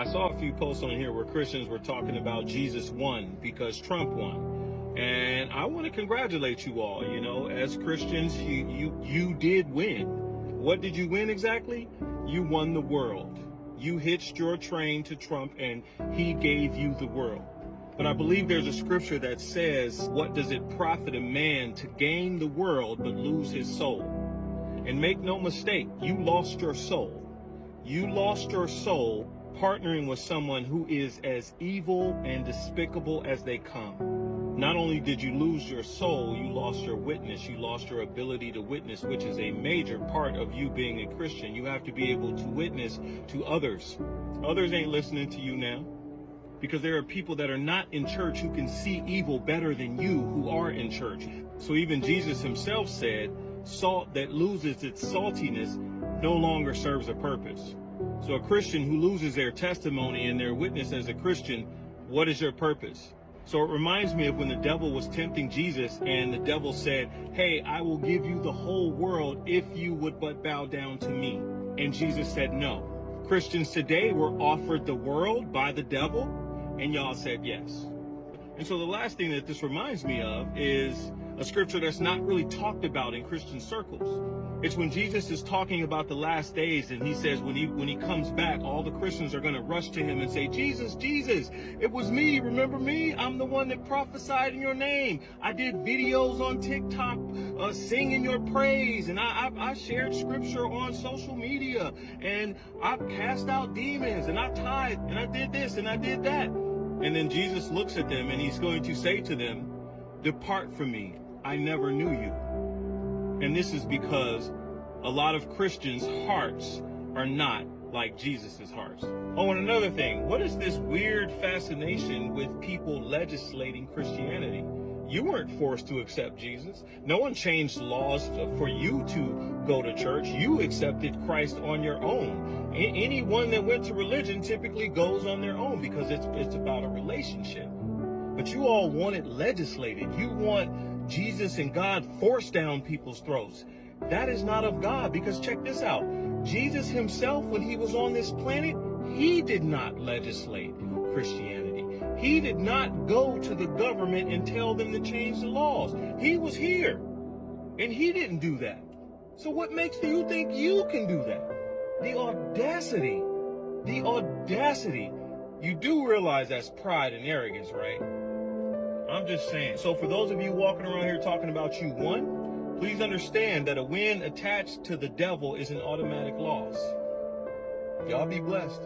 I saw a few posts on here where Christians were talking about Jesus won because Trump won. And I want to congratulate you all. You know, as Christians, you did win. What did you win exactly? You won the world. You hitched your train to Trump and he gave you the world. But I believe there's a scripture that says, what does it profit a man to gain the world but lose his soul? And make no mistake, you lost your soul. You lost your soul partnering with someone who is as evil and despicable as they come. Not only did you lose your soul, you lost your witness. You lost your ability to witness, which is a major part of you being a Christian. You have to be able to witness to others. Others ain't listening to you now because there are people that are not in church who can see evil better than you who are in church. So even Jesus himself said, salt that loses its saltiness no longer serves a purpose. So a Christian who loses their testimony and their witness as a Christian, what is your purpose? So it reminds me of when the devil was tempting Jesus and the devil said, hey, I will give you the whole world if you would but bow down to me. And Jesus said no. Christians today were offered the world by the devil and y'all said yes. And so the last thing that this reminds me of is a scripture that's not really talked about in Christian circles. It's when Jesus is talking about the last days and he says when he comes back, all the Christians are going to rush to him and say, Jesus, Jesus, it was me. Remember me? I'm the one that prophesied in your name. I did videos on TikTok singing your praise. And I shared scripture on social media. And I cast out demons. And I tithed. And I did this and I did that. And then Jesus looks at them and he's going to say to them, depart from me. I never knew you. And this is because a lot of Christians' hearts are not like Jesus's hearts. Oh, and another thing, what is this weird fascination with people legislating Christianity? You weren't forced to accept Jesus. No one changed laws for you to go to church. You accepted Christ on your own. Anyone that went to religion typically goes on their own because it's about a relationship. But you all want it legislated. You want Jesus and God forced down people's throats. That is not of God, because check this out. Jesus himself, when he was on this planet, he did not legislate Christianity. He did not go to the government and tell them to change the laws. He was here, and he didn't do that. So what makes you think you can do that? The audacity. The audacity. You do realize that's pride and arrogance, right? I'm just saying. So for those of you walking around here talking about you won, please understand that a win attached to the devil is an automatic loss. Y'all be blessed.